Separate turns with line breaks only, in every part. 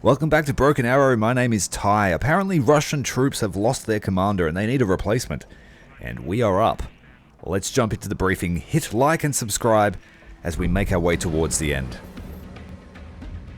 Welcome back to Broken Arrow. My name is Ty. Apparently Russian troops have lost their commander and they need a replacement. And we are up. Let's jump into the briefing. Hit like and subscribe as we make our way towards the end.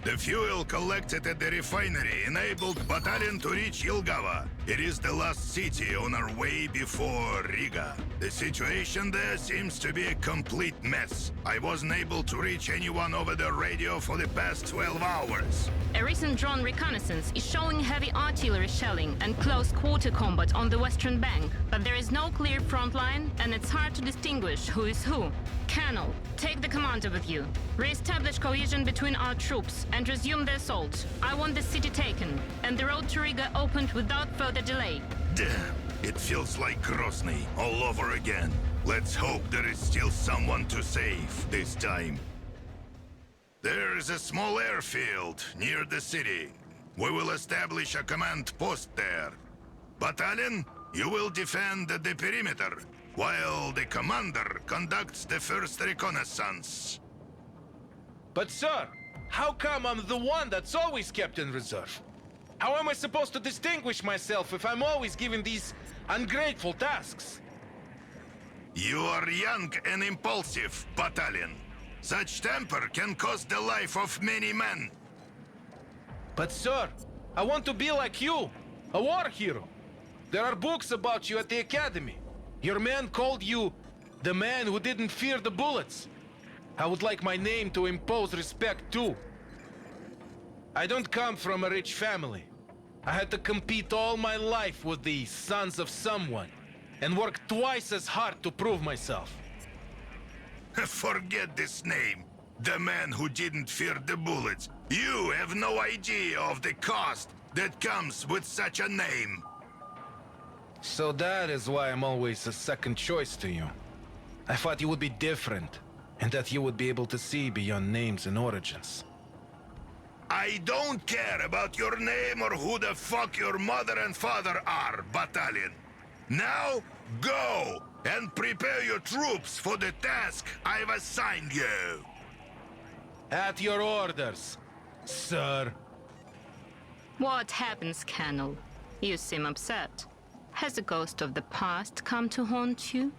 The fuel collected at the refinery enabled battalion to reach Jelgava. It is the last city on our way before Riga. The situation there seems to be a complete mess. I wasn't able to reach anyone over the radio for the past 12 hours.
A recent drone reconnaissance is showing heavy artillery shelling and close quarter combat on the western bank, but there is no clear front line and it's hard to distinguish who is who. Colonel, take the commander with you. Re-establish cohesion between our troops and resume the assault. I want the city taken and the road to Riga opened without further delay.
Damn, it feels like Grozny all over again. Let's hope there is still someone to save this time. There is a small airfield near the city. We will establish a command post there. Battalion, you will defend the perimeter, while the commander conducts the first reconnaissance.
But sir, how come I'm the one that's always kept in reserve? How am I supposed to distinguish myself if I'm always given these ungrateful tasks?
You are young and impulsive, Battalion. Such temper can cost the life of many men.
But sir, I want to be like you, a war hero. There are books about you at the academy. Your man called you the man who didn't fear the bullets. I would like my name to impose respect too. I don't come from a rich family. I had to compete all my life with the sons of someone and work twice as hard to prove myself.
Forget this name. The man who didn't fear the bullets. You have no idea of the cost that comes with such a name.
So that is why I'm always a second choice to you. I thought you would be different, and that you would be able to see beyond names and origins.
I don't care about your name or who the fuck your mother and father are, Battalion. Now, go and prepare your troops for the task I've assigned you.
At your orders, sir.
What happens, Colonel? You seem upset. Has the ghost of the past come to haunt you?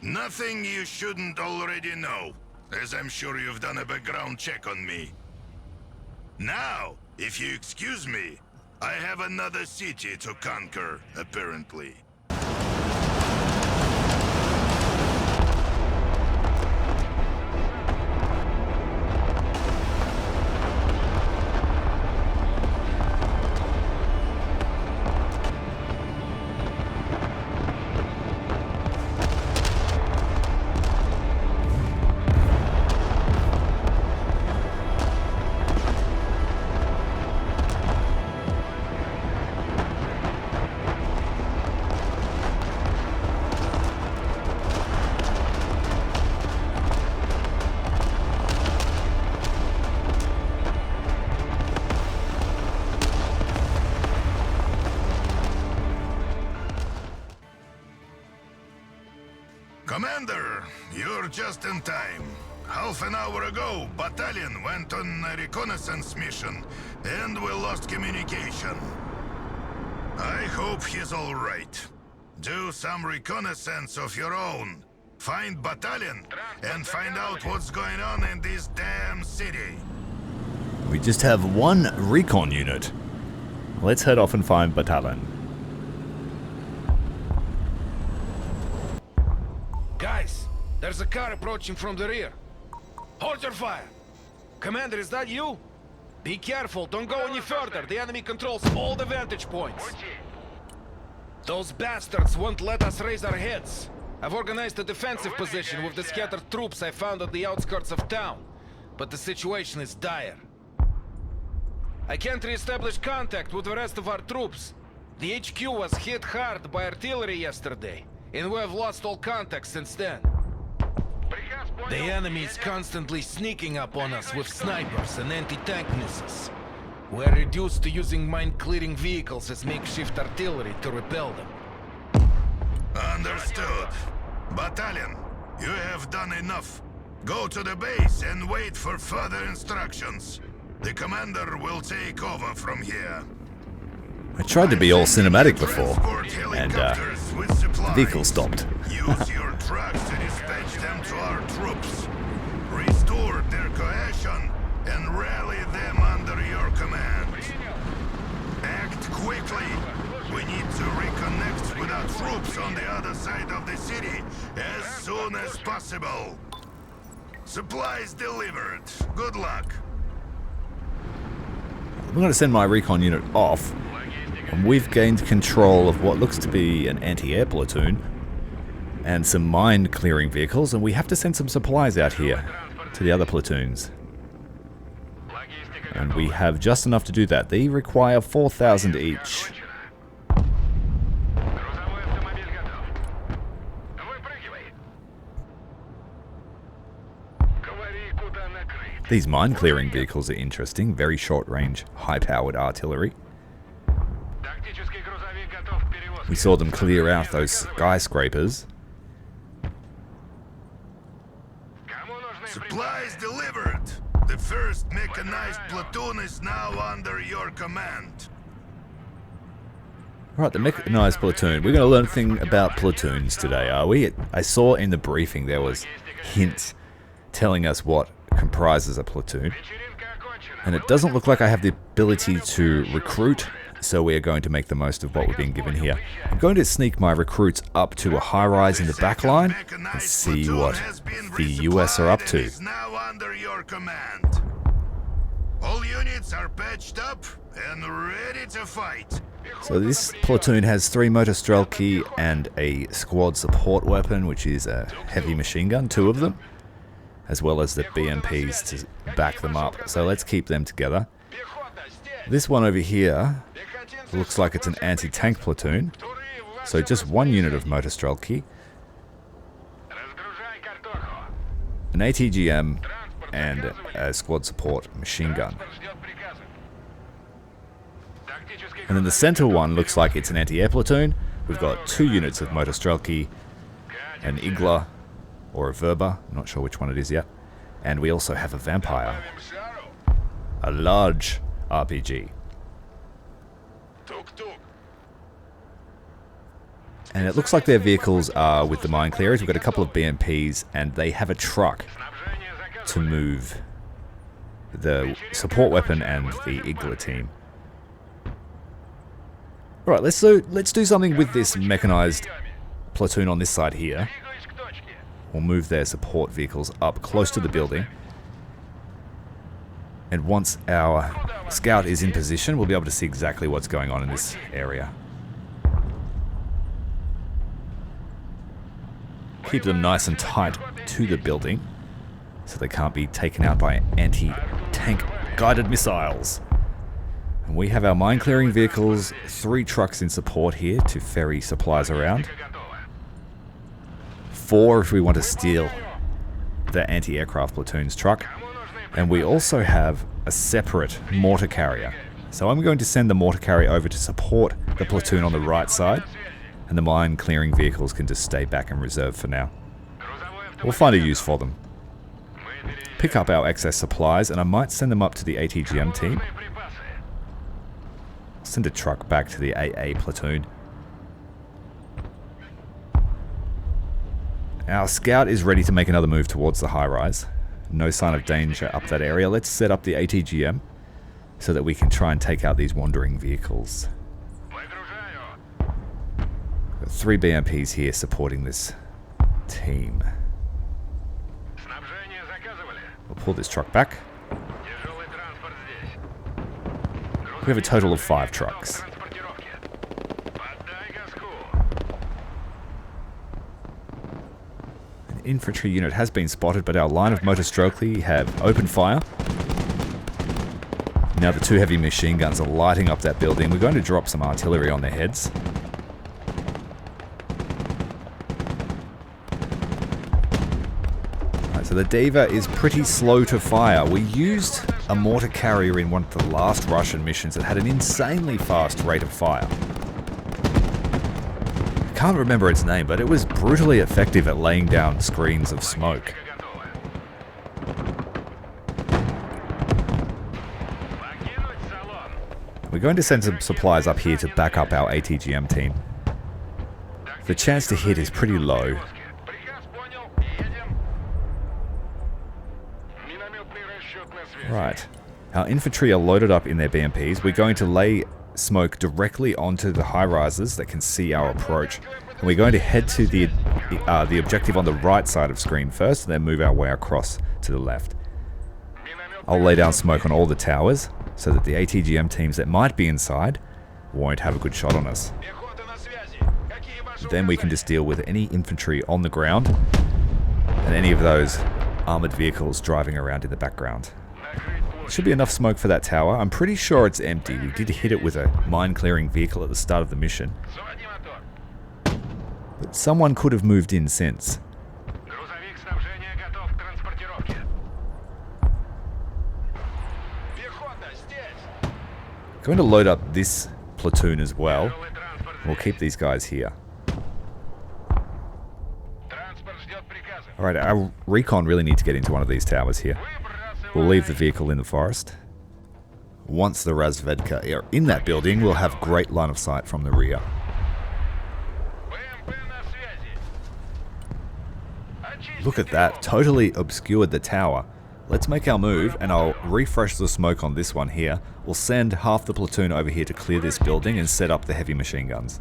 Nothing you shouldn't already know, as I'm sure you've done a background check on me. Now, if you excuse me, I have another city to conquer, apparently. Commander, you're just in time. Half an hour ago, Battalion went on a reconnaissance mission, and we lost communication. I hope he's all right. Do some reconnaissance of your own. Find Battalion, and find out what's going on in this damn city.
We just have one recon unit. Let's head off and find Battalion.
Guys, there's a car approaching from the rear. Hold your fire. Commander, is that you? Be careful, don't go any further. The enemy controls all the vantage points. Those bastards won't let us raise our heads. I've organized a defensive position with the scattered troops I found at the outskirts of town. But the situation is dire. I can't re-establish contact with the rest of our troops. The HQ was hit hard by artillery yesterday, and we have lost all contact since then. The enemy is constantly sneaking up on us with snipers and anti-tank missiles. We're reduced to using mine-clearing vehicles as makeshift artillery to repel them.
Understood. Battalion, you have done enough. Go to the base and wait for further instructions. The commander will take over from here.
I tried to be all cinematic before,
Transport
and
helicopters with
the
supplies.
vehicle stopped.
Use your trucks to dispatch them to our troops. Restore their cohesion and rally them under your command. Act quickly. We need to reconnect with our troops on the other side of the city as soon as possible. Supplies delivered. Good luck.
I'm going to send my recon unit off, and we've gained control of what looks to be an anti-air platoon and some mine-clearing vehicles, and we have to send some supplies out here to the other platoons. And we have just enough to do that. They require 4,000 each. These mine-clearing vehicles are interesting. Very short-range, high-powered artillery. We saw them clear out those skyscrapers.
Supplies delivered. The first mechanized platoon is now under your command.
Right, the mechanized platoon. We're going to learn a thing about platoons today, are we? I saw in the briefing there was hints telling us what comprises a platoon. And it doesn't look like I have the ability to recruit, so we are going to make the most of what we're being given here. I'm going to sneak my recruits up to a high-rise in the back line and see what the US are up to.
Now under your command. All units are patched up and ready to fight.
So this platoon has 3 motor strelki and a squad support weapon, which is a heavy machine gun, 2 of them, as well as the BMPs to back them up. So let's keep them together. This one over here looks like it's an anti-tank platoon. So just 1 unit of motor strelki, an ATGM, and a squad support machine gun. And then the center one looks like it's an anti-air platoon. We've got 2 units of motor strelki, an Igla, or a Verba, I'm not sure which one it is yet. And we also have a Vampire, a large RPG. And it looks like their vehicles are with the mine clearers. We've got a couple of BMPs, and they have a truck to move the support weapon and the Igla team. Alright, let's do something with this mechanized platoon on this side here. We'll move their support vehicles up close to the building. And once our scout is in position, we'll be able to see exactly what's going on in this area. Keep them nice and tight to the building so they can't be taken out by anti-tank guided missiles. And we have our mine-clearing vehicles, 3 trucks in support here to ferry supplies around. 4 if we want to steal the anti-aircraft platoon's truck. And we also have a separate mortar carrier. So I'm going to send the mortar carrier over to support the platoon on the right side, and the mine-clearing vehicles can just stay back in reserve for now. We'll find a use for them. Pick up our excess supplies, and I might send them up to the ATGM team. Send a truck back to the AA platoon. Our scout is ready to make another move towards the high-rise. No sign of danger up that area. Let's set up the ATGM so that we can try and take out these wandering vehicles. Got 3 BMPs here supporting this team. We'll pull this truck back. We have a total of 5 trucks. An infantry unit has been spotted, but our line of motor strelki have opened fire. Now the 2 heavy machine guns are lighting up that building. We're going to drop some artillery on their heads. Right, so the Diva is pretty slow to fire. We used a mortar carrier in one of the last Russian missions that had an insanely fast rate of fire. I can't remember its name, but it was brutally effective at laying down screens of smoke. We're going to send some supplies up here to back up our ATGM team. The chance to hit is pretty low. Right. Our infantry are loaded up in their BMPs. We're going to lay smoke directly onto the high-rises that can see our approach. And we're going to head to the objective on the right side of screen first, and then move our way across to the left. I'll lay down smoke on all the towers, so that the ATGM teams that might be inside won't have a good shot on us. Then we can just deal with any infantry on the ground, and any of those armoured vehicles driving around in the background. Should be enough smoke for that tower. I'm pretty sure it's empty. We did hit it with a mine-clearing vehicle at the start of the mission. But someone could have moved in since. Going to load up this platoon as well. We'll keep these guys here. Alright, our recon really need to get into one of these towers here. We'll leave the vehicle in the forest. Once the Razvedka are in that building, we'll have great line of sight from the rear. Look at that, totally obscured the tower. Let's make our move, and I'll refresh the smoke on this one here. We'll send half the platoon over here to clear this building and set up the heavy machine guns.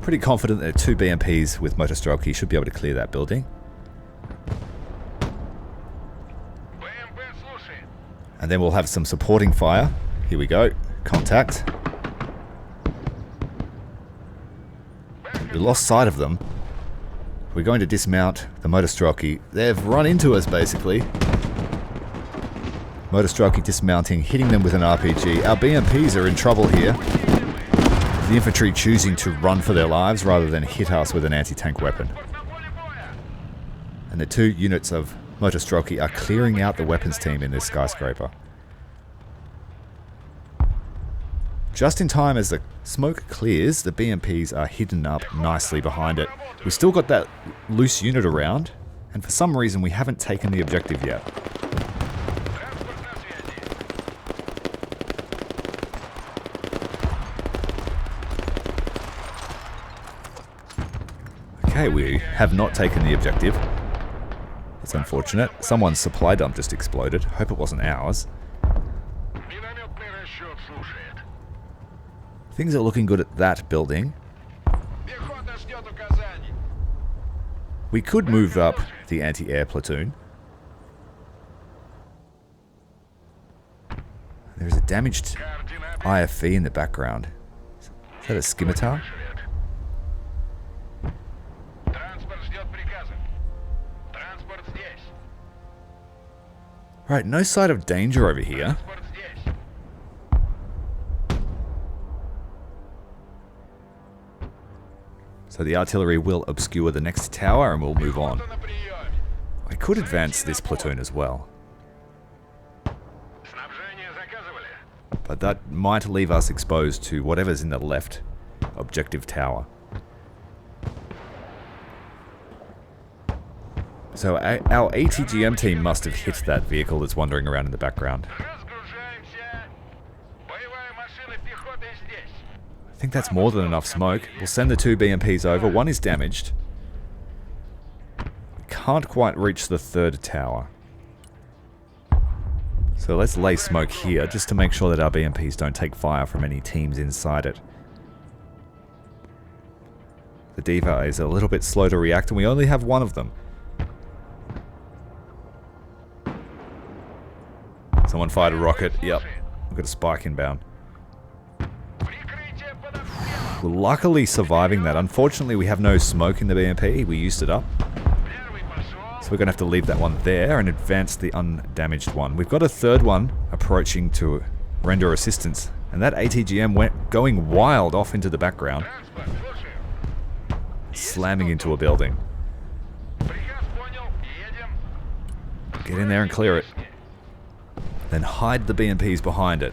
Pretty confident that 2 BMPs with Motostrelki should be able to clear that building. And then we'll have some supporting fire. Here we go. Contact. We lost sight of them. We're going to dismount the Motostrelki. They've run into us, basically. Motostrelki dismounting, hitting them with an RPG. Our BMPs are in trouble here. The infantry choosing to run for their lives rather than hit us with an anti-tank weapon. And the 2 units of Motostrelki are clearing out the weapons team in this skyscraper. Just in time as the smoke clears, the BMPs are hidden up nicely behind it. We've still got that loose unit around, and for some reason we haven't taken the objective yet. Okay, we have not taken the objective. That's unfortunate. Someone's supply dump just exploded. Hope it wasn't ours. Things are looking good at that building. We could move up the anti-air platoon. There's a damaged IFV in the background. Is that a Cmdr? Right, no sight of danger over here. So the artillery will obscure the next tower and we'll move on. I could advance this platoon as well. But that might leave us exposed to whatever's in the left objective tower. So our ATGM team must have hit that vehicle that's wandering around in the background. I think that's more than enough smoke. We'll send the 2 BMPs over. One is damaged. We can't quite reach the 3rd tower. So let's lay smoke here just to make sure that our BMPs don't take fire from any teams inside it. The Diva is a little bit slow to react and we only have one of them. Someone fired a rocket. Yep. We've got a spike inbound. We're luckily surviving that. Unfortunately, we have no smoke in the BMP. We used it up. So we're going to have to leave that one there and advance the undamaged one. We've got a 3rd one approaching to render assistance. And that ATGM went going wild off into the background. Slamming into a building. Get in there and clear it. Then hide the BMPs behind it.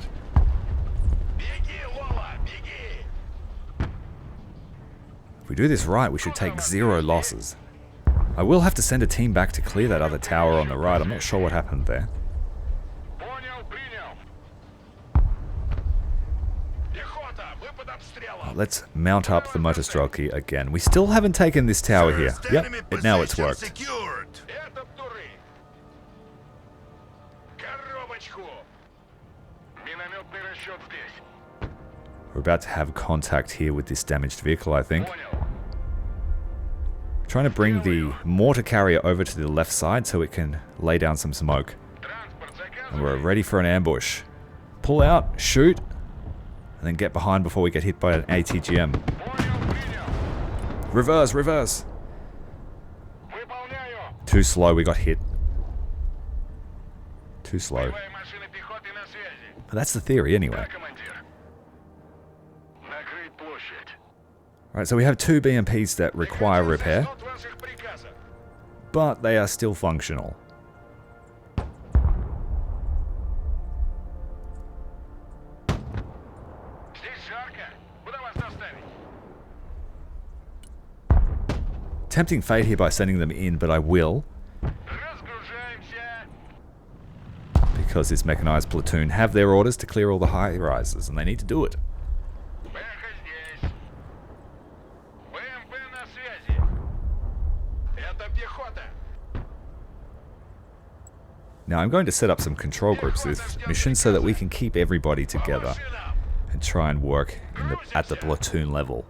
If we do this right, we should take 0 losses. I will have to send a team back to clear that other tower on the right. I'm not sure what happened there. Let's mount up the motostrelki again. We still haven't taken this tower here. Yep, now it's worked.
Secured.
We're about to have contact here with this damaged vehicle, I think. Trying to bring the mortar carrier over to the left side so it can lay down some smoke. And we're ready for an ambush. Pull out, shoot, and then get behind before we get hit by an ATGM. Reverse, reverse. Too slow, we got hit. Too slow. But that's the theory anyway. Alright, so we have 2 BMPs that require repair, but they are still functional. Tempting fate here by sending them in, but I will. Because this mechanized platoon have their orders to clear all the high rises, and they need to do it. Now I'm going to set up some control groups this mission so that we can keep everybody together and try and work at the platoon level.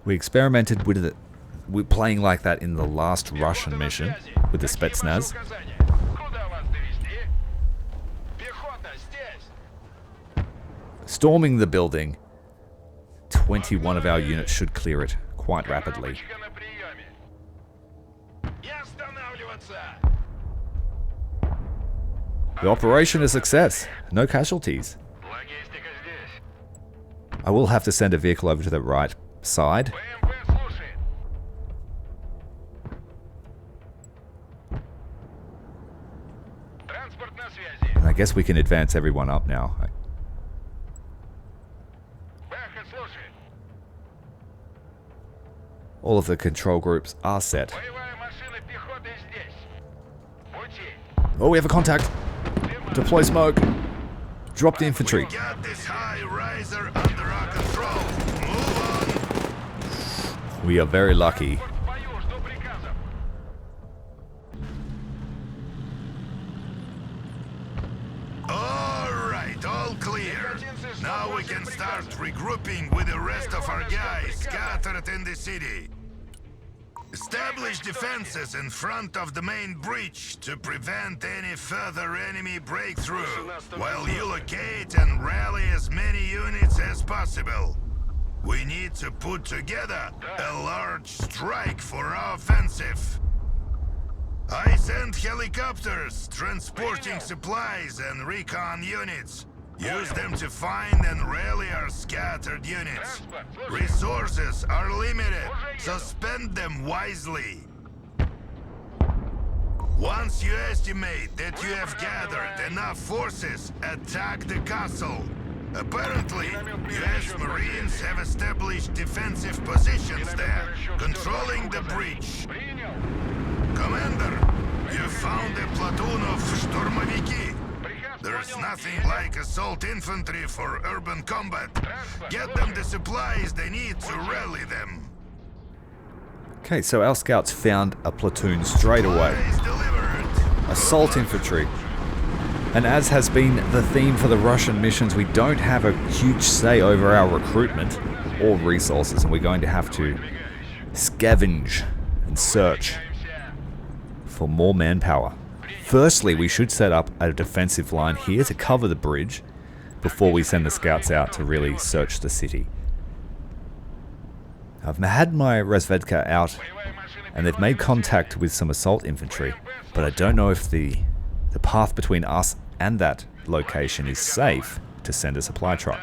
We experimented with playing like that in the last Russian mission with the Spetsnaz. Storming the building, 21 of our units should clear it quite rapidly. The operation is a success. No casualties. I will have to send a vehicle over to the right side. And I guess we can advance everyone up now. All of the control groups are set. Oh, we have a contact. Deploy smoke. Drop the infantry.
We got this high riser under our control. Move on.
We are very lucky.
Alright, all clear. Now we can start regrouping with the rest of our guys scattered in the city. Establish defenses in front of the main breach to prevent any further enemy breakthrough, while you locate and rally as many units as possible. We need to put together a large strike for our offensive. I send helicopters transporting supplies and recon units. Use them to find and rally our scattered units. Resources are limited, so spend them wisely. Once you estimate that you have gathered enough forces, attack the castle. Apparently, US Marines have established defensive positions there, controlling the breach. Commander, you found a platoon of Shtormoviki. There's nothing like assault infantry for urban combat. Get them the supplies they need to rally them.
Okay, so our scouts found a platoon straight away. Assault infantry. And as has been the theme for the Russian missions, we don't have a huge say over our recruitment or resources, and we're going to have to scavenge and search for more manpower. Firstly, we should set up a defensive line here to cover the bridge before we send the scouts out to really search the city. I've had my Razvedka out and they've made contact with some assault infantry, but I don't know if the path between us and that location is safe to send a supply truck.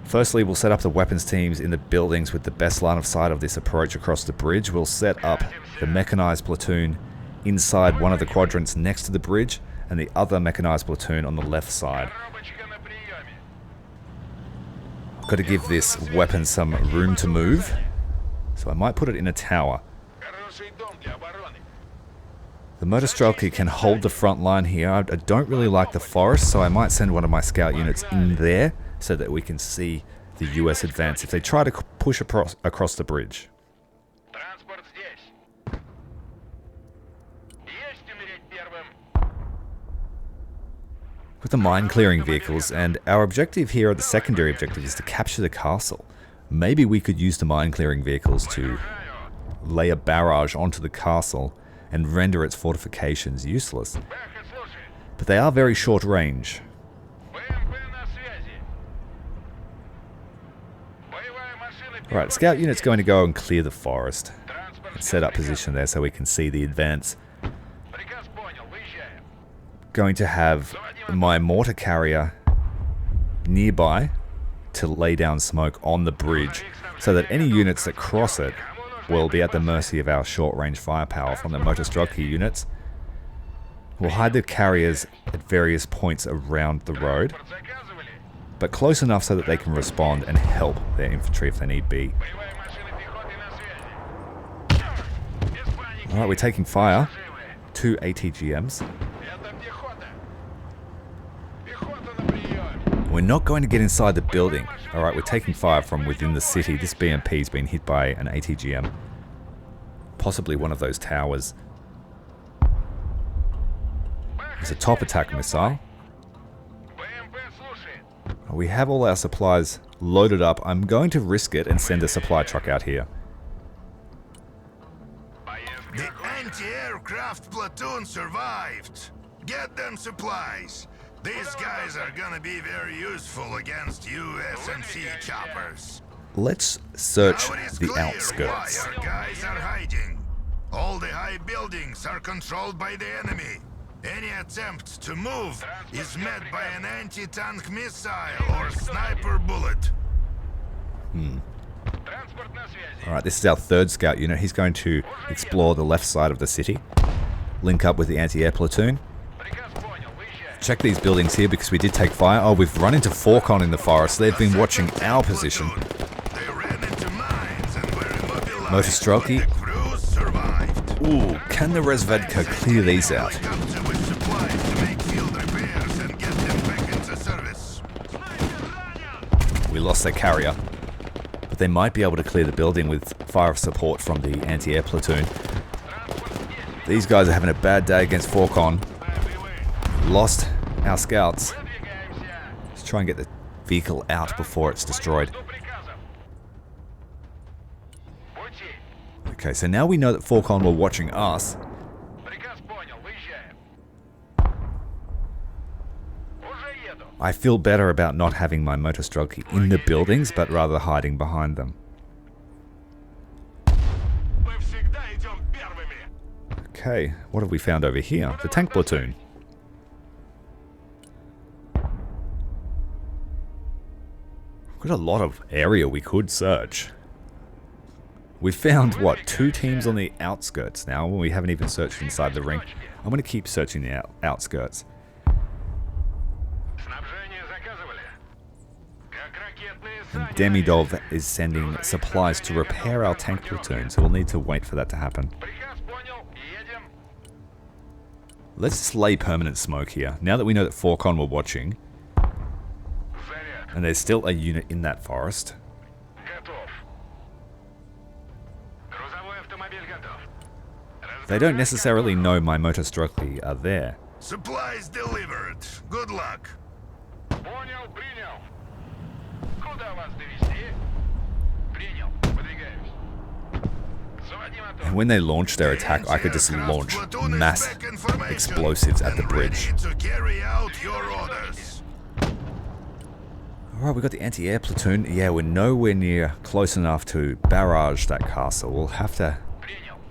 Firstly, we'll set up the weapons teams in the buildings with the best line of sight of this approach across the bridge. We'll set up the mechanized platoon inside one of the quadrants next to the bridge and the other mechanized platoon on the left side. Got to give this weapon some room to move. So I might put it in a tower. The Motostrelki can hold the front line here. I don't really like the forest, so I might send one of my scout units in there so that we can see the US advance if they try to push across the bridge. With the mine clearing vehicles, and our objective here, the secondary objective, is to capture the castle. Maybe we could use the mine clearing vehicles to lay a barrage onto the castle and render its fortifications useless. But they are very short range. Alright, scout unit's going to go and clear the forest and set up position there so we can see the advance. Going to have my mortar carrier nearby to lay down smoke on the bridge so that any units that cross it will be at the mercy of our short-range firepower from the Motostrelki units. We'll hide the carriers at various points around the road, but close enough so that they can respond and help their infantry if they need be. Alright, we're taking fire. 2 ATGMs. We're not going to get inside the building. Alright, we're taking fire from within the city. This BMP's been hit by an ATGM. Possibly one of those towers. It's a top attack missile. We have all our supplies loaded up. I'm going to risk it and send a supply truck out here.
The anti-aircraft platoon survived. Get them supplies. These guys are gonna be very useful against USMC choppers.
Let's search
Now it is
the
clear
outskirts.
why our guys are hiding. All the high buildings are controlled by the enemy. Any attempt to move is met by an anti-tank missile or sniper bullet.
Alright, this is our third scout unit. He's going to explore the left side of the city. Link up with the anti-air platoon. Check these buildings here because we did take fire. Oh, we've run into Forcon in the forest. They've been watching our position.
They ran into mines and were immobilized.
Motostrelki.
The crews survived.
Ooh, can the Resvedka clear these out?
Helicopter with supplies to make field repairs and get them back into service.
We lost their carrier. But they might be able to clear the building with fire support from the anti-air platoon. These guys are having a bad day against Forcon. Lost our scouts. Let's try and get the vehicle out before it's destroyed. Okay, so now we know that Forcon were watching us. I feel better about not having my Motostrelki in the buildings, but rather hiding behind them. Okay, what have we found over here? The tank platoon. We've got a lot of area we could search. We found, what, 2 teams on the outskirts now, when we haven't even searched inside the ring. I'm going to keep searching the outskirts. And Demidov is sending supplies to repair our tank platoon, so we'll need to wait for that to happen. Let's just lay permanent smoke here. Now that we know that Forcon were watching, and there's still a unit in that forest. They don't necessarily know my Motostrelki are there.
Supplies delivered. Good luck.
And when they launched their attack, I could just launch mass explosives at the bridge. Alright, we got the anti-air platoon. Yeah, we're nowhere near close enough to barrage that castle. We'll have to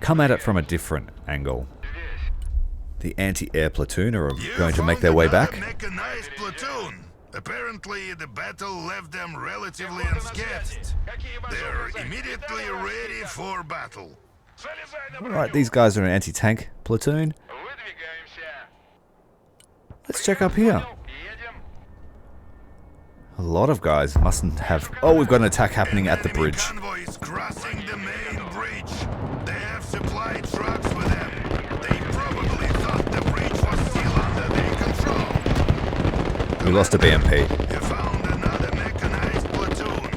come at it from a different angle. The anti-air platoon are going to make their way back.
Mechanized platoon. Apparently, the battle left them relatively unscathed. They're immediately ready for battle.
Alright, these guys are an anti-tank platoon. Let's check up here. A lot of guys mustn't have... Oh, we've got an attack happening at the bridge.
Convoy is crossing the main bridge. They have supply trucks with them. They probably thought the bridge was still under their control.
We lost a BMP.
You found another mechanized platoon.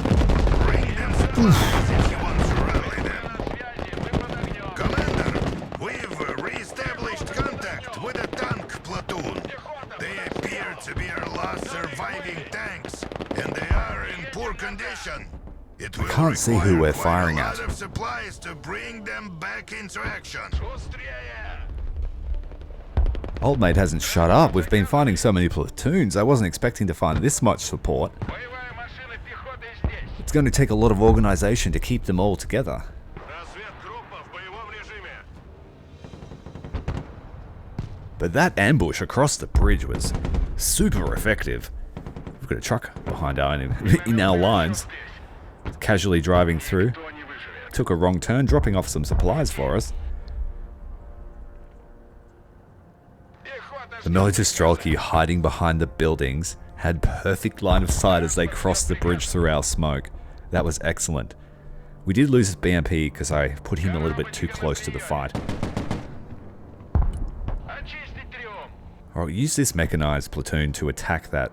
Bring them supplies if you want to rally them. Commander, we've re-established contact with a tank platoon. They appear to be our last surviving tanks, and they are in poor condition. It will
can't see who we're
require
firing
quite a lot
at.
of supplies to bring them back into action.
Old mate hasn't shut up. We've been finding so many platoons. I wasn't expecting to find this much support. It's going to take a lot of organization to keep them all together. But that ambush across the bridge was super effective. We've got a truck behind in our lines, casually driving through. Took a wrong turn, dropping off some supplies for us. The Military hiding behind the buildings had perfect line of sight as they crossed the bridge through our smoke. That was excellent. We did lose his BMP because I put him a little bit too close to the fight. I'll use this mechanized platoon to attack that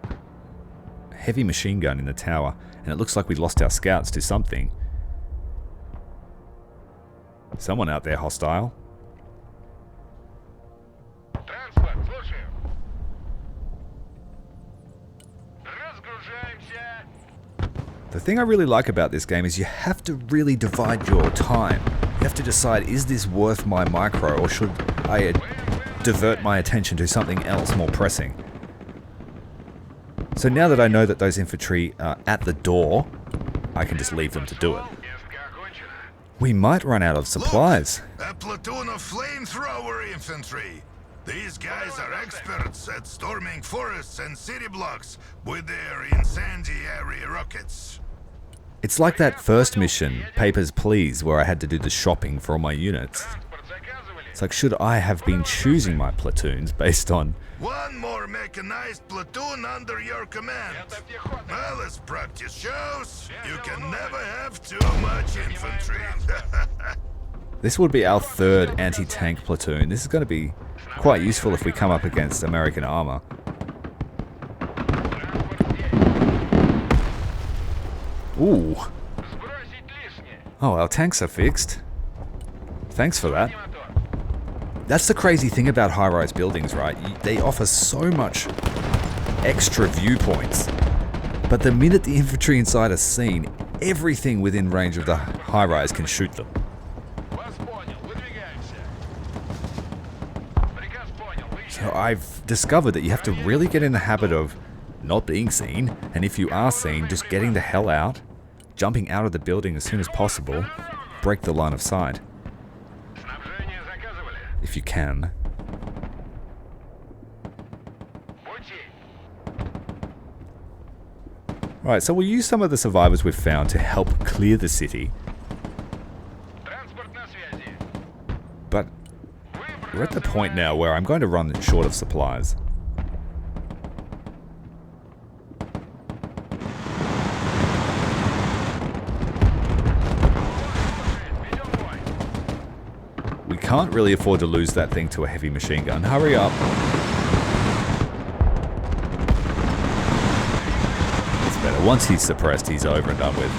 heavy machine gun in the tower, and it looks like we lost our scouts to something. Someone out there hostile. The thing I really like about this game is you have to really divide your time. You have to decide, is this worth my micro, or should I divert my attention to something else more pressing? So now that I know that those infantry are at the door, I can just leave them to do it. We might run out of supplies.
Look, a platoon of flamethrower infantry. These guys are experts at storming forests and city blocks with their incendiary rockets.
It's like that first mission, Papers, Please, where I had to do the shopping for all my units. It's like, should I have been choosing my platoons based on...
One more mechanized platoon under your command. Well, as practice shows, you can never have too much infantry.
This would be our third anti-tank platoon. This is going to be quite useful if we come up against American armor. Ooh. Oh, our tanks are fixed. Thanks for that. That's the crazy thing about high-rise buildings, right? They offer so much extra viewpoints. But the minute the infantry inside are seen, everything within range of the high-rise can shoot them. So I've discovered that you have to really get in the habit of not being seen, and if you are seen, just getting the hell out, jumping out of the building as soon as possible, break the line of sight. If you can. Right, so we'll use some of the survivors we've found to help clear the city. But we're at the point now where I'm going to run short of supplies. We can't really afford to lose that thing to a heavy machine gun. Hurry up. It's better. Once he's suppressed, he's over and done with.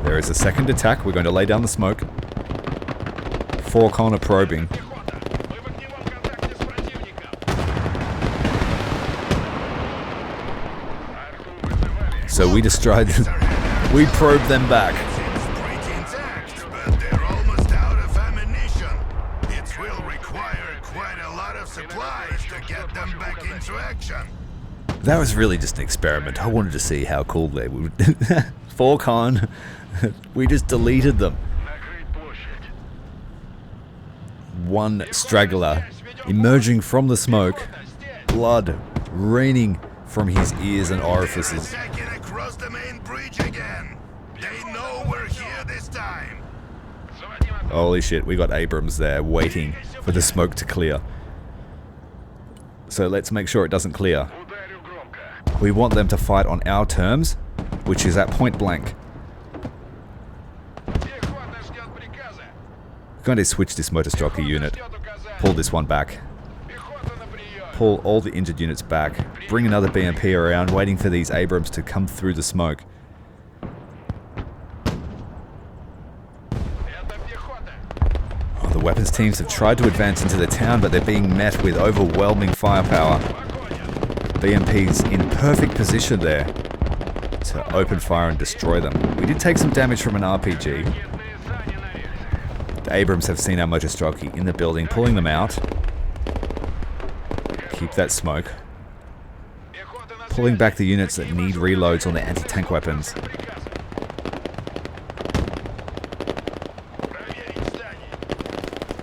There is a second attack. We're going to lay down the smoke. 4-corner probing. So we destroyed them. We probed them back.
It's pretty intact, but they're almost out of ammunition. It will require quite a lot of supplies to get them back into action.
That was really just an experiment. I wanted to see how cool they would. 4-con. We just deleted them. One straggler emerging from the smoke, blood raining from his ears and orifices.
Attacking across the main bridge again. They know we're here this time.
Holy shit, we got Abrams there waiting for the smoke to clear. So let's make sure it doesn't clear. We want them to fight on our terms, which is at point blank. I'm going to switch this motor jockey unit. Pull this one back. Pull all the injured units back. Bring another BMP around, waiting for these Abrams to come through the smoke. Oh, the weapons teams have tried to advance into the town, but they're being met with overwhelming firepower. BMP's in perfect position there to open fire and destroy them. We did take some damage from an RPG. The Abrams have seen our motor jockey in the building, pulling them out. Keep that smoke. Pulling back the units that need reloads on their anti-tank weapons.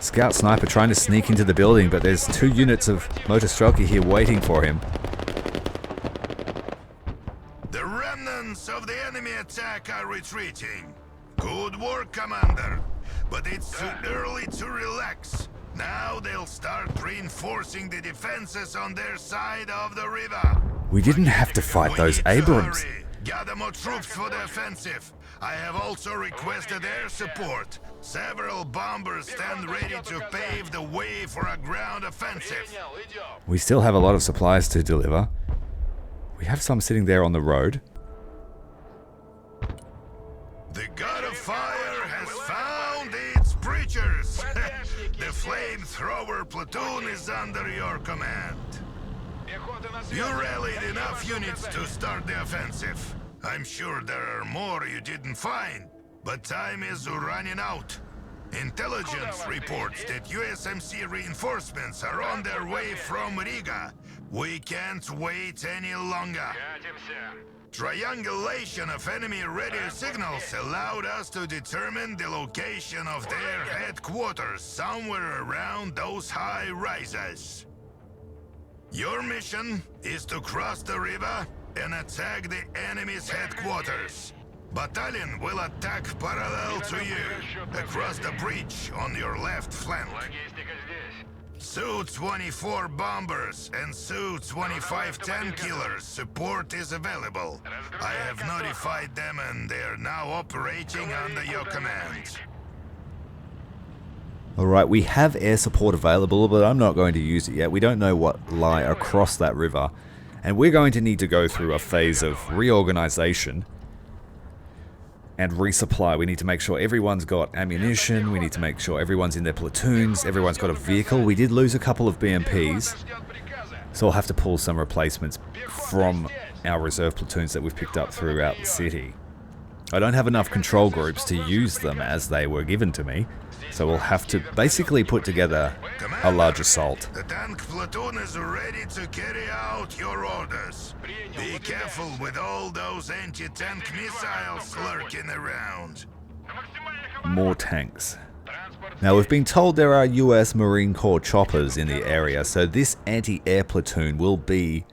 Scout sniper trying to sneak into the building, but there's 2 units of motor jockey here waiting for him.
The remnants of the enemy attack are retreating. Good work, Commander. But it's too early to relax. Now they'll start reinforcing the defenses on their side of the river.
We didn't have to fight those Abrams.
Gather more troops for the offensive. I have also requested air support. Several bombers stand ready to pave the way for a ground offensive.
We still have a lot of supplies to deliver. We have some sitting there on the road.
The God of Fire has found its preachers. The flamethrower platoon is under your command. You rallied enough units to start the offensive. I'm sure there are more you didn't find, but time is running out. Intelligence reports that USMC reinforcements are on their way from Riga. We can't wait any longer. Triangulation of enemy radio signals allowed us to determine the location of their headquarters somewhere around those high rises. Your mission is to cross the river and attack the enemy's headquarters. Battalion will attack parallel to you, across the breach on your left flank. Su-24 bombers and Su-25 tank killers support is available. I have notified them and they are now operating under your command.
Alright, we have air support available, but I'm not going to use it yet. We don't know what lie across that river. And we're going to need to go through a phase of reorganization and resupply. We need to make sure everyone's got ammunition. We need to make sure everyone's in their platoons. Everyone's got a vehicle. We did lose a couple of BMPs, so we'll have to pull some replacements from our reserve platoons that we've picked up throughout the city. I don't have enough control groups to use them as they were given to me, so we'll have to basically put together a large assault.
The tank platoon is ready to carry out your orders. Be careful with all those anti-tank missiles lurking around.
More tanks. Now, we've been told there are US Marine Corps choppers in the area, so this anti-air platoon will be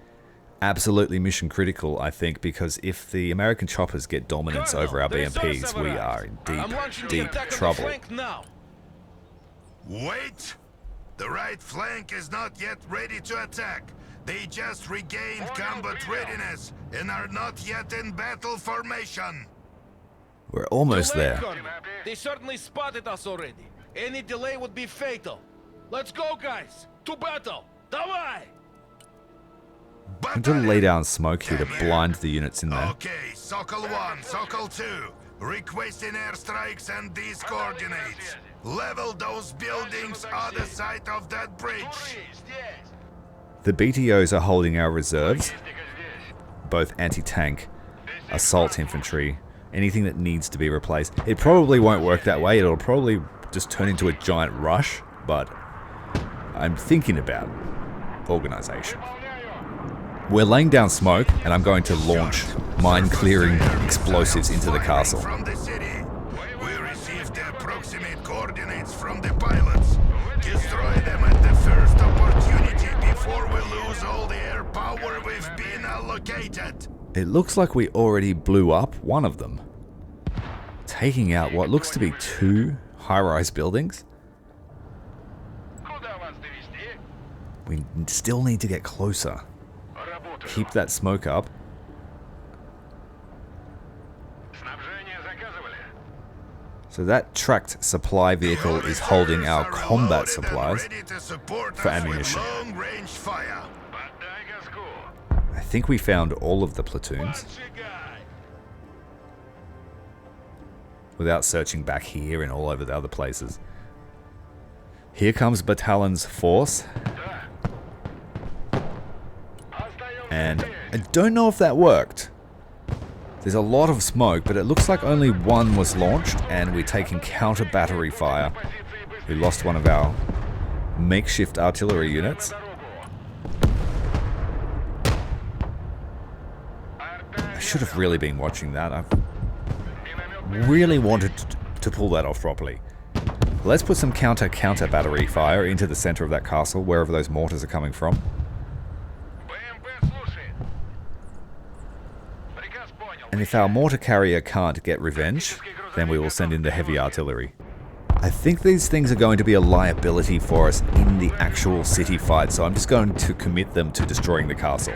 absolutely mission critical, I think, because if the American choppers get dominance over our BMPs, we are in deep trouble.
Wait! The right flank is not yet ready to attack. They just regained combat readiness and are not yet in battle formation.
We're almost there.
They certainly spotted us already. Any delay would be fatal. Let's go, guys! To battle! Давай!
I'm going to lay down smoke here to blind the units in there.
Okay, Sokol 1, Sokol 2. Requesting airstrikes and these coordinates. Level those buildings other side of that bridge.
The BTOs are holding our reserves, both anti-tank, assault infantry, anything that needs to be replaced. It probably won't work that way. It'll probably just turn into a giant rush, but I'm thinking about organization. We're laying down smoke, and I'm going to launch mine-clearing explosives into the castle.
From the city, we received the approximate coordinates from the pilots. Destroy them at the first opportunity before we lose all the air power we've been allocated.
It looks like we already blew up one of them, taking out what looks to be 2 high-rise buildings. We still need to get closer. Keep that smoke up. So that tracked supply vehicle is holding our combat supplies for ammunition. I think we found all of the platoons. Without searching back here and all over the other places. Here comes Batalion's force. And I don't know if that worked. There's a lot of smoke, but it looks like only one was launched, and we're taking counter battery fire. We lost one of our makeshift artillery units. I should have really been watching that. I really wanted to pull that off properly. Let's put some counter battery fire into the center of that castle, wherever those mortars are coming from. And if our mortar carrier can't get revenge, then we will send in the heavy artillery. I think these things are going to be a liability for us in the actual city fight, so I'm just going to commit them to destroying the castle.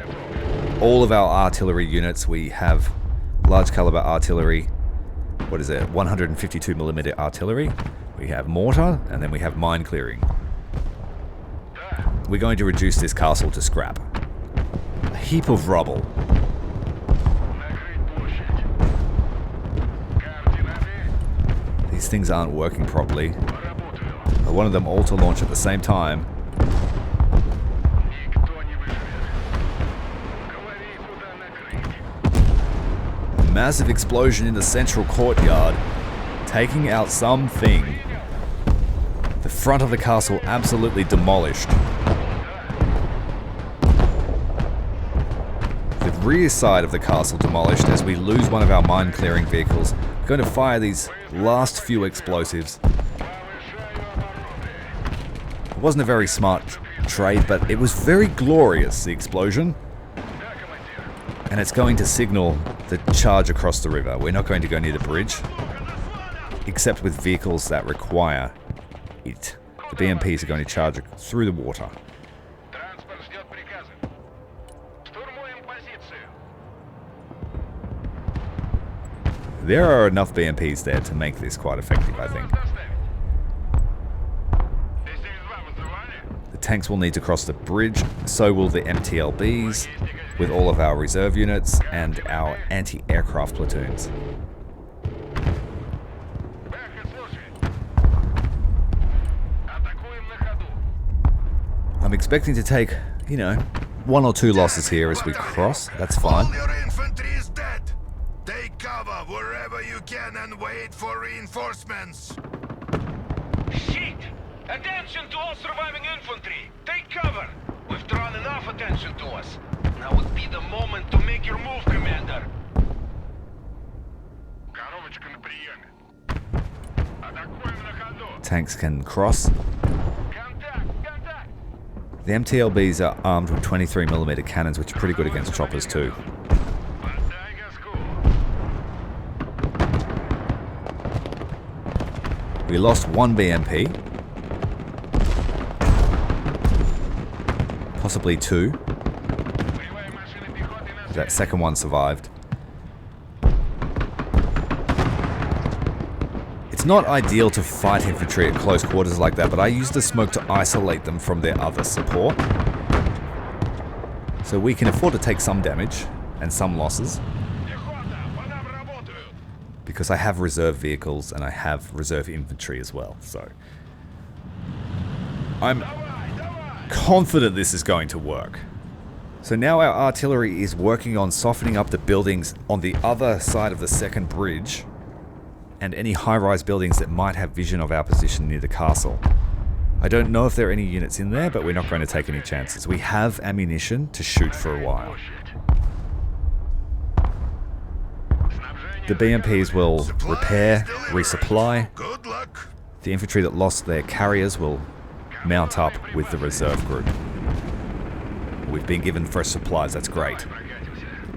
All of our artillery units, we have large caliber artillery, 152mm artillery, we have mortar, and then we have mine clearing. We're going to reduce this castle to scrap. A heap of rubble. These things aren't working properly. I wanted them all to launch at the same time. A massive explosion in the central courtyard, taking out something. The front of the castle absolutely demolished. The rear side of the castle demolished as we lose one of our mine clearing vehicles. We're going to fire these last few explosives. It wasn't a very smart trade, but it was very glorious, the explosion. And it's going to signal the charge across the river. We're not going to go near the bridge, except with vehicles that require it. The BMPs are going to charge through the water. There are enough BMPs there to make this quite effective, I think. The tanks will need to cross the bridge, so will the MTLBs, with all of our reserve units and our anti-aircraft platoons. I'm expecting to take, 1 or 2 losses here as we cross. That's fine.
All your infantry is dead. Take cover wherever you can and wait for reinforcements.
Shit! Attention to all surviving infantry! Take cover! We've drawn enough attention to us. Now would be the moment to make your move, Commander.
Tanks can cross. The MTLBs are armed with 23mm cannons, which are pretty good against choppers too. We lost 1 BMP. Possibly 2. That second one survived. It's not ideal to fight infantry at close quarters like that, but I used the smoke to isolate them from their other support. So we can afford to take some damage and some losses. Because I have reserve vehicles and I have reserve infantry as well, so I'm confident this is going to work. So now our artillery is working on softening up the buildings on the other side of the second bridge and any high-rise buildings that might have vision of our position near the castle. I don't know if there are any units in there, but we're not going to take any chances. We have ammunition to shoot for a while. The BMPs will repair, resupply. The infantry that lost their carriers will mount up with the reserve group. We've been given fresh supplies, that's great.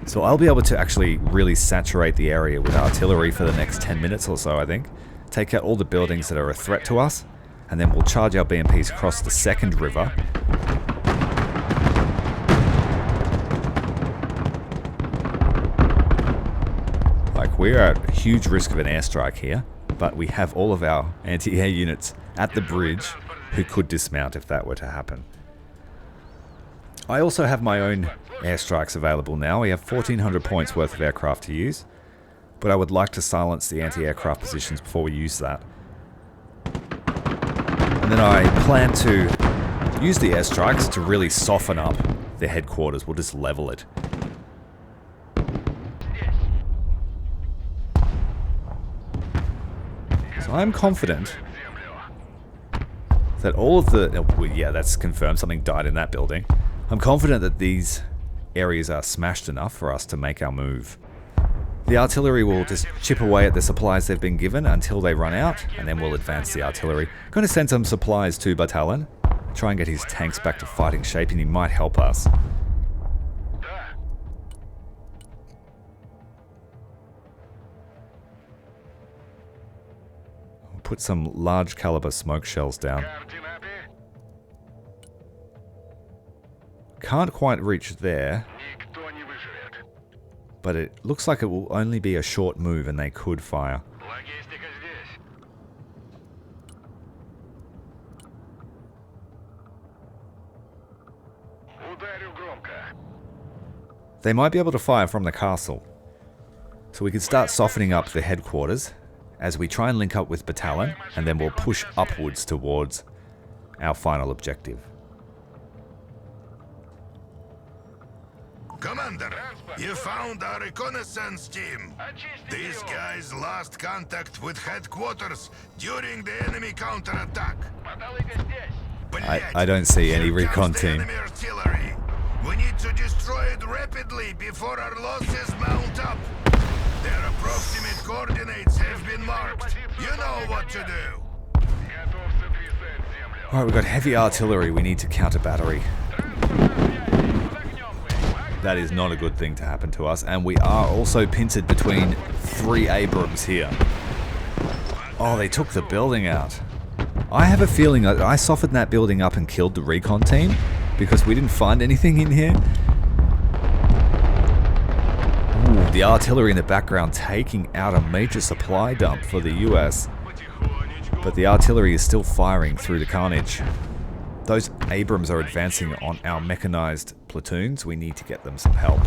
So I'll be able to actually really saturate the area with artillery for the next 10 minutes or so, I think. take out all the buildings that are a threat to us, and then we'll charge our BMPs across the second river. Like, we're at huge risk of an airstrike here, but we have all of our anti-air units at the bridge who could dismount if that were to happen. I also have my own airstrikes available now. We have 1,400 points worth of aircraft to use, but I would like to silence the anti-aircraft positions before we use that. And then I plan to use the airstrikes to really soften up the headquarters. We'll just level it. So I'm confident that all of the... yeah, that's confirmed. Something died in that building. I'm confident that these areas are smashed enough for us to make our move. The artillery will just chip away at the supplies they've been given until they run out, and then we'll advance the artillery. Going to send some supplies to Batalon. Try and get his tanks back to fighting shape, and he might help us. I'll put some large caliber smoke shells down. Can't quite reach there, but it looks like it will only be a short move and they could fire. They might be able to fire from the castle, so we could start softening up the headquarters as we try and link up with Batalon, and then we'll push upwards towards our final objective.
Commander, you found our reconnaissance team. These guys lost contact with headquarters during the enemy counterattack.
I don't see any recon team.
Enemy artillery. We need to destroy it rapidly before our losses mount up. Their approximate coordinates have been marked. You know what to do.
Alright, we've got heavy artillery. We need to counter battery. That is not a good thing to happen to us, and we are also pincered between 3 Abrams here. Oh, they took the building out. I have a feeling that I softened that building up and killed the recon team because we didn't find anything in here. Ooh, the artillery in the background taking out a major supply dump for the US, but the artillery is still firing through the carnage. Those Abrams are advancing on our mechanized platoons. We need to get them some help.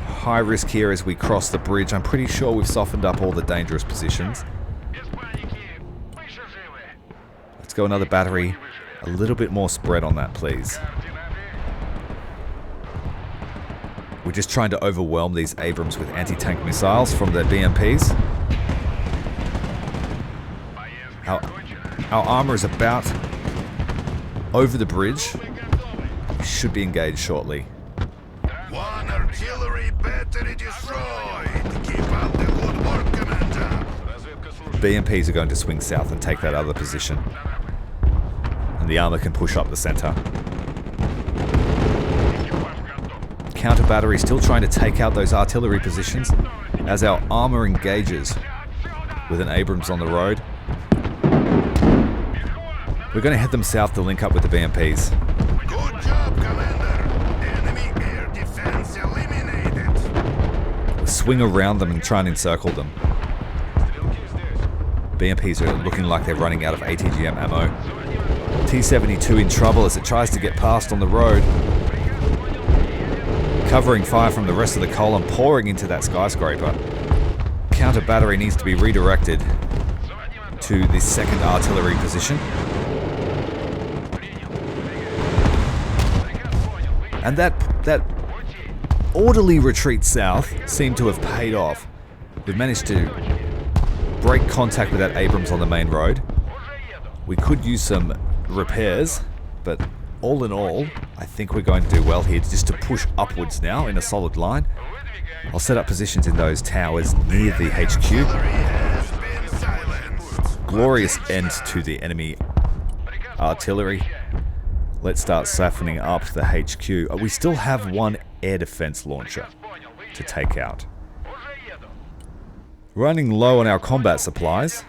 High risk here as we cross the bridge. I'm pretty sure we've softened up all the dangerous positions. Let's go another battery. A little bit more spread on that, please. We're just trying to overwhelm these Abrams with anti-tank missiles from their BMPs. Our armor is about over the bridge. We should be engaged shortly.
One artillery battery destroyed. Keep up the good work, Commander.
BMPs are going to swing south and take that other position. And the armor can push up the center. Counter battery still trying to take out those artillery positions as our armor engages with an Abrams on the road. We're going to head them south to link up with the BMPs.
Good job, Commander. Enemy air defense eliminated.
Swing around them and try and encircle them. BMPs are looking like they're running out of ATGM ammo. T-72 in trouble as it tries to get past on the road. Covering fire from the rest of the column, pouring into that skyscraper. Counter battery needs to be redirected to the second artillery position. And that orderly retreat south seemed to have paid off. We've managed to break contact with that Abrams on the main road. We could use some repairs, but all in all, I think we're going to do well here just to push upwards now in a solid line. I'll set up positions in those towers near the HQ. Glorious end to the enemy artillery. Let's start siphoning up the HQ. We still have one air defense launcher to take out. Running low on our combat supplies.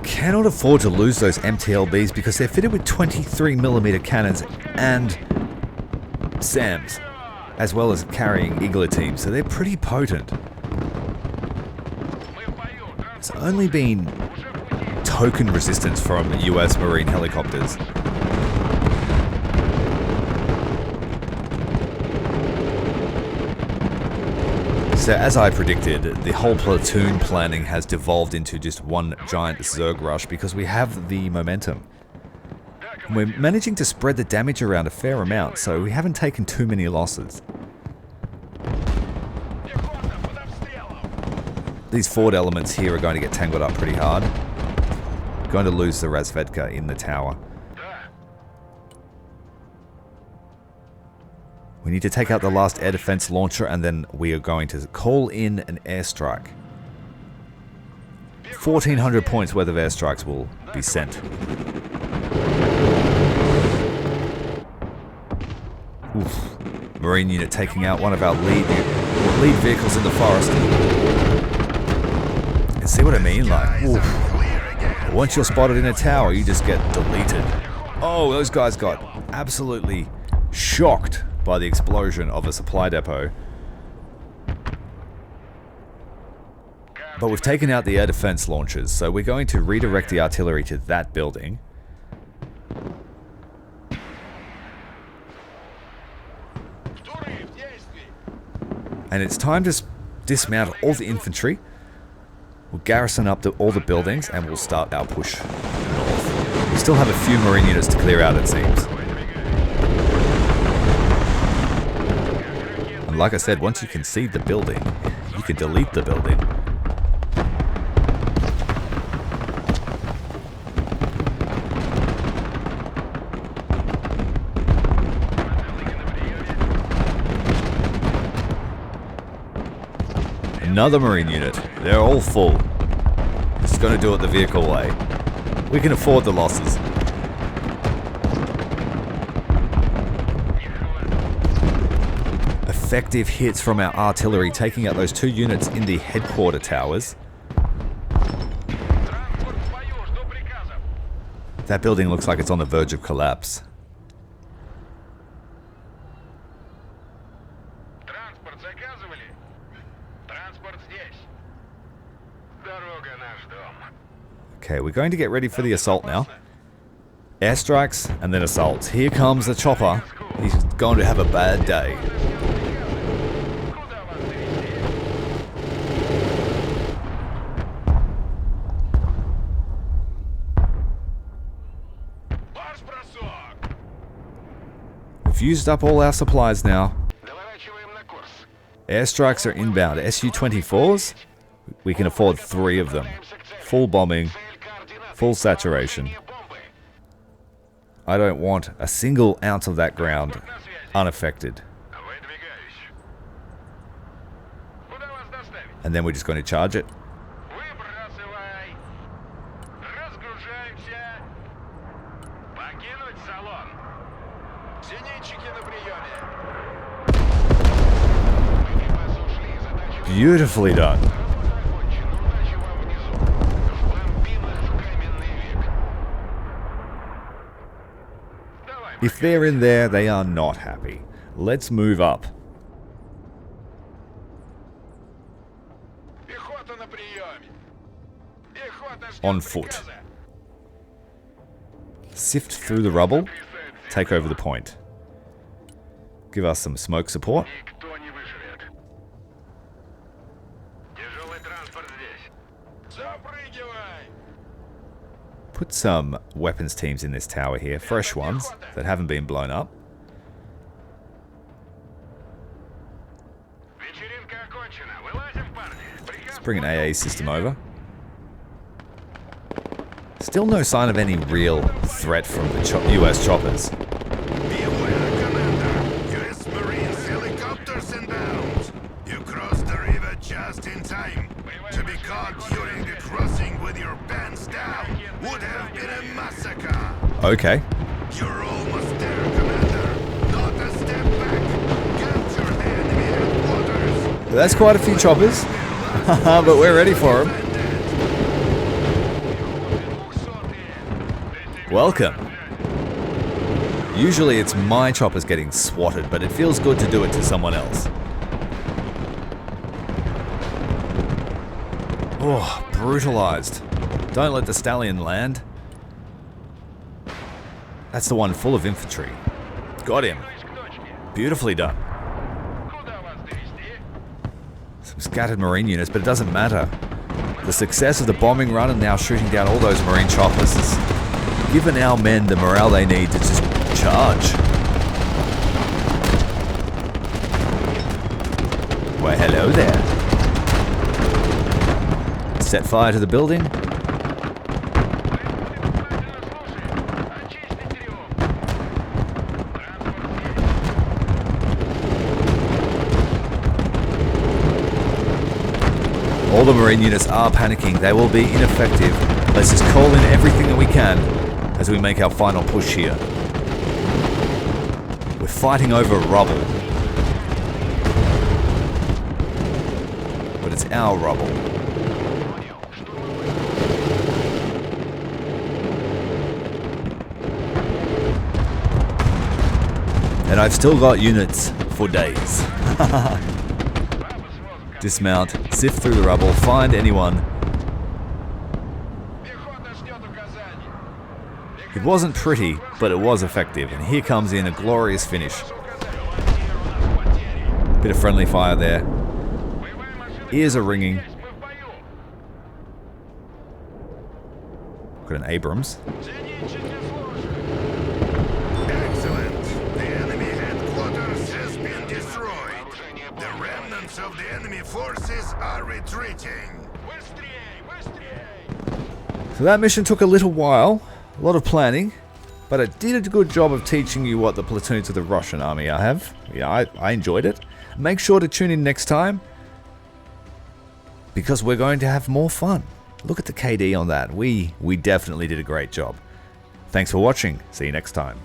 Cannot afford to lose those MTLBs because they're fitted with 23mm cannons and SAMs, as well as carrying Eagler teams, so they're pretty potent. It's only been token resistance from US Marine helicopters. So as I predicted, the whole platoon planning has devolved into just one giant Zerg rush because we have the momentum. And we're managing to spread the damage around a fair amount, so we haven't taken too many losses. These forward elements here are going to get tangled up pretty hard. Going to lose the Razvedka in the tower. We need to take out the last air defense launcher and then we are going to call in an airstrike. 1,400 points worth of airstrikes will be sent. Oof. Marine unit taking out one of our lead vehicles in the forest. And see what I mean? Like, oof. Once you're spotted in a tower, you just get deleted. Oh, those guys got absolutely shocked by the explosion of a supply depot. But we've taken out the air defense launchers, so we're going to redirect the artillery to that building. And it's time to dismount all the infantry. We'll garrison up all the buildings and we'll start our push north. We still have a few Marine units to clear out, it seems. And like I said, once you concede the building, you can delete the building. Another Marine unit. They're all full. Just going to do it the vehicle way. We can afford the losses. Effective hits from our artillery, taking out those 2 units in the headquarter towers. That building looks like it's on the verge of collapse. Okay, we're going to get ready for the assault now. Airstrikes and then assaults. Here comes the chopper. He's going to have a bad day. We've used up all our supplies now. Airstrikes are inbound. Su-24s, we can afford 3 of them. Full bombing, full saturation. I don't want a single ounce of that ground unaffected. And then we're just going to charge it. Beautifully done. If they're in there, they are not happy. Let's move up. On foot. Sift through the rubble. Take over the point. Give us some smoke support. Put some weapons teams in this tower here, fresh ones that haven't been blown up. Let's bring an AA system over. Still no sign of any real threat from the US choppers.
Beware, Commander! US Marines helicopters inbound! You crossed the river just in time.
Okay.
You're almost there, Commander. Not a step back. Capture the enemy headquarters.
That's quite a few choppers. But we're ready for them. Welcome. Usually it's my choppers getting swatted, but it feels good to do it to someone else. Oh, brutalized. Don't let the stallion land. That's the one full of infantry. Got him. Beautifully done. Some scattered marine units, but it doesn't matter. The success of the bombing run and now shooting down all those marine choppers has given our men the morale they need to just charge. Why, hello there. Set fire to the building. All the marine units are panicking. They will be ineffective. Let's just call in everything that we can as we make our final push here. We're fighting over rubble. But it's our rubble. And I've still got units for days. Dismount, sift through the rubble, find anyone. It wasn't pretty, but it was effective, and here comes in a glorious finish. Bit of friendly fire there. Ears are ringing. Got an Abrams.
Excellent. The enemy headquarters has been destroyed. The remnants of the enemy forces are retreating.
So that mission took a little while, a lot of planning, but it did a good job of teaching you what the platoons of the Russian army have. Yeah, I enjoyed it. Make sure to tune in next time, because we're going to have more fun. Look at the KD on that. We definitely did a great job. Thanks for watching. See you next time.